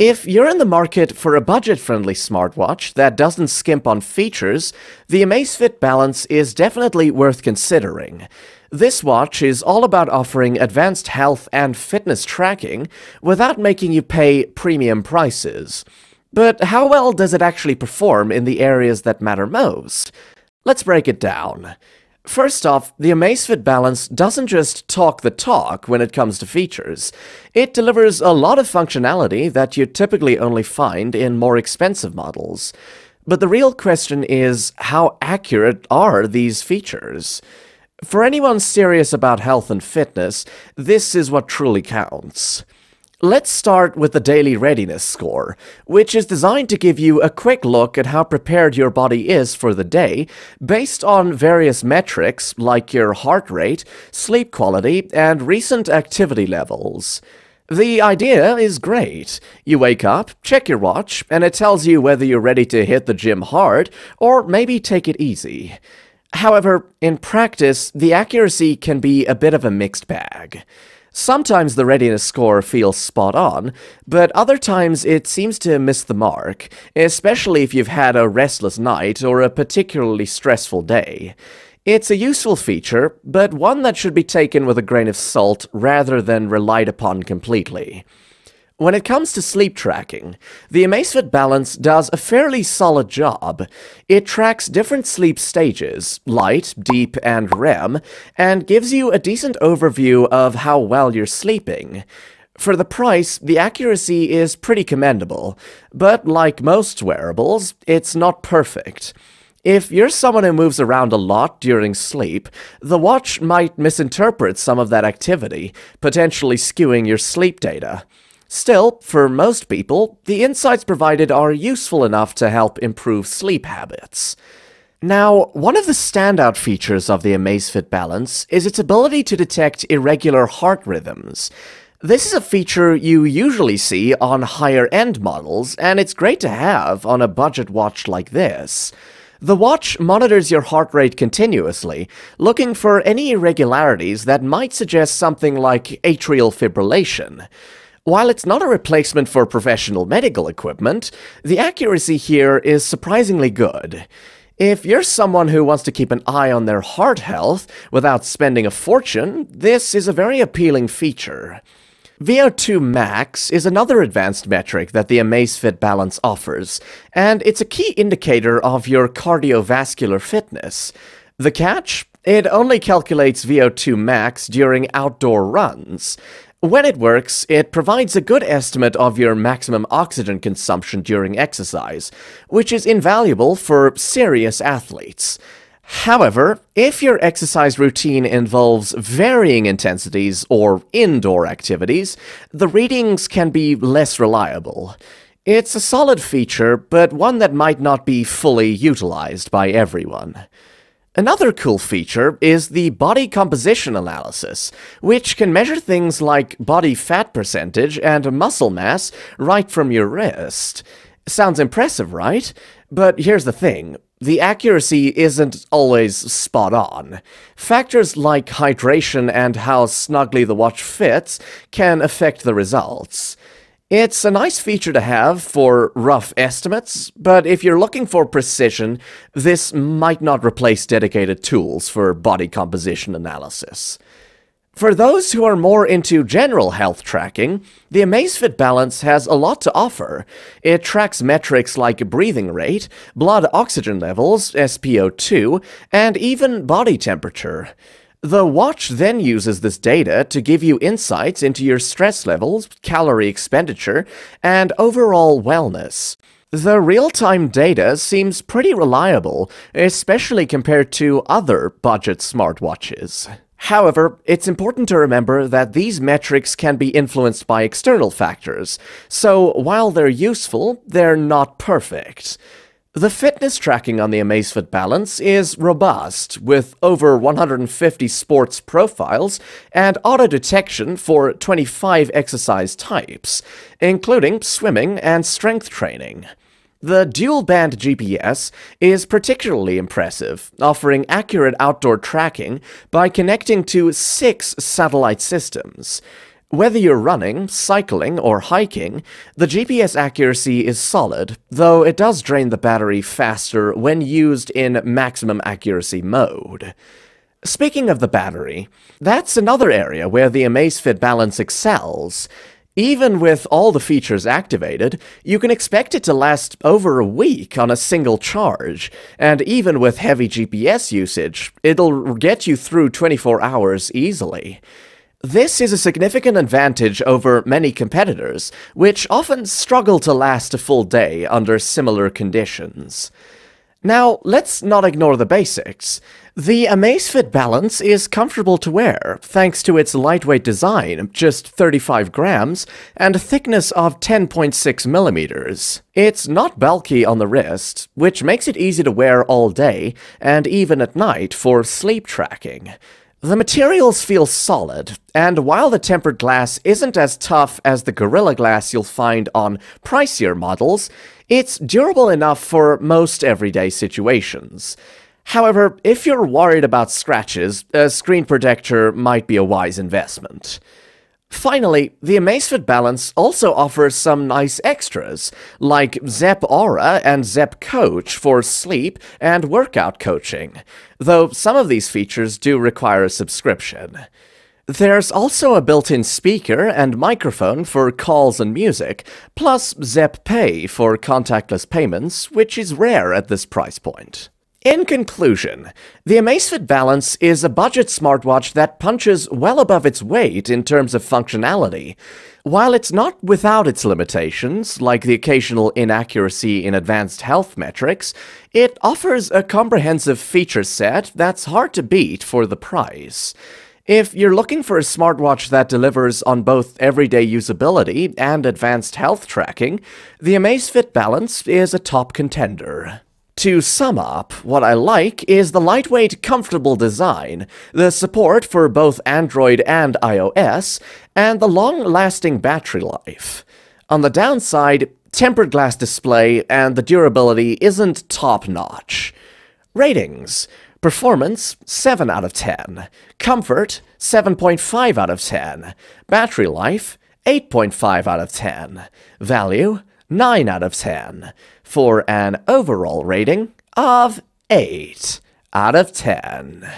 If you're in the market for a budget-friendly smartwatch that doesn't skimp on features, the Amazfit Balance is definitely worth considering. This watch is all about offering advanced health and fitness tracking without making you pay premium prices. But how well does it actually perform in the areas that matter most? Let's break it down. First off, the Amazfit Balance doesn't just talk the talk when it comes to features. It delivers a lot of functionality that you typically only find in more expensive models. But the real question is, how accurate are these features? For anyone serious about health and fitness, this is what truly counts. Let's start with the Daily Readiness Score, which is designed to give you a quick look at how prepared your body is for the day based on various metrics like your heart rate, sleep quality, and recent activity levels. The idea is great. You wake up, check your watch, and it tells you whether you're ready to hit the gym hard or maybe take it easy. However, in practice, the accuracy can be a bit of a mixed bag. Sometimes the readiness score feels spot on, but other times it seems to miss the mark, especially if you've had a restless night or a particularly stressful day. It's a useful feature, but one that should be taken with a grain of salt rather than relied upon completely. When it comes to sleep tracking, the Amazfit Balance does a fairly solid job. It tracks different sleep stages, light, deep, and REM, and gives you a decent overview of how well you're sleeping. For the price, the accuracy is pretty commendable, but like most wearables, it's not perfect. If you're someone who moves around a lot during sleep, the watch might misinterpret some of that activity, potentially skewing your sleep data. Still, for most people, the insights provided are useful enough to help improve sleep habits. Now, one of the standout features of the Amazfit Balance is its ability to detect irregular heart rhythms. This is a feature you usually see on higher-end models, and it's great to have on a budget watch like this. The watch monitors your heart rate continuously, looking for any irregularities that might suggest something like atrial fibrillation. While it's not a replacement for professional medical equipment, the accuracy here is surprisingly good. If you're someone who wants to keep an eye on their heart health without spending a fortune, this is a very appealing feature. VO2 max is another advanced metric that the Amazfit Balance offers, and it's a key indicator of your cardiovascular fitness. The catch? It only calculates VO2 max during outdoor runs. When it works, it provides a good estimate of your maximum oxygen consumption during exercise, which is invaluable for serious athletes. However, if your exercise routine involves varying intensities or indoor activities, the readings can be less reliable. It's a solid feature, but one that might not be fully utilized by everyone. Another cool feature is the body composition analysis, which can measure things like body fat percentage and muscle mass right from your wrist. Sounds impressive, right? But here's the thing. The accuracy isn't always spot on. Factors like hydration and how snugly the watch fits can affect the results. It's a nice feature to have for rough estimates, but if you're looking for precision, this might not replace dedicated tools for body composition analysis. For those who are more into general health tracking, the Amazfit Balance has a lot to offer. It tracks metrics like breathing rate, blood oxygen levels, SpO2, and even body temperature. The watch then uses this data to give you insights into your stress levels, calorie expenditure, and overall wellness. The real-time data seems pretty reliable, especially compared to other budget smartwatches. However, it's important to remember that these metrics can be influenced by external factors, so while they're useful, they're not perfect. The fitness tracking on the Amazfit Balance is robust, with over 150 sports profiles and auto-detection for 25 exercise types, including swimming and strength training. The dual-band GPS is particularly impressive, offering accurate outdoor tracking by connecting to 6 satellite systems. Whether you're running, cycling, or hiking, the GPS accuracy is solid, though it does drain the battery faster when used in maximum accuracy mode. Speaking of the battery, that's another area where the Amazfit Balance excels. Even with all the features activated, you can expect it to last over a week on a single charge, and even with heavy GPS usage, it'll get you through 24 hours easily. This is a significant advantage over many competitors, which often struggle to last a full day under similar conditions. Now, let's not ignore the basics. The Amazfit Balance is comfortable to wear, thanks to its lightweight design, just 35 grams, and a thickness of 10.6 millimeters. It's not bulky on the wrist, which makes it easy to wear all day, and even at night for sleep tracking. The materials feel solid, and while the tempered glass isn't as tough as the Gorilla Glass you'll find on pricier models, it's durable enough for most everyday situations. However, if you're worried about scratches, a screen protector might be a wise investment. Finally, the Amazfit Balance also offers some nice extras, like Zepp Aura and Zepp Coach for sleep and workout coaching, though some of these features do require a subscription. There's also a built-in speaker and microphone for calls and music, plus Zepp Pay for contactless payments, which is rare at this price point. In conclusion, the Amazfit Balance is a budget smartwatch that punches well above its weight in terms of functionality. While it's not without its limitations, like the occasional inaccuracy in advanced health metrics, it offers a comprehensive feature set that's hard to beat for the price. If you're looking for a smartwatch that delivers on both everyday usability and advanced health tracking, the Amazfit Balance is a top contender. To sum up, what I like is the lightweight, comfortable design, the support for both Android and iOS, and the long-lasting battery life. On the downside, tempered glass display and the durability isn't top-notch. Ratings: Performance, 7 out of 10. Comfort, 7.5 out of 10. Battery life, 8.5 out of 10. Value, 9 out of 10, for an overall rating of 8 out of 10.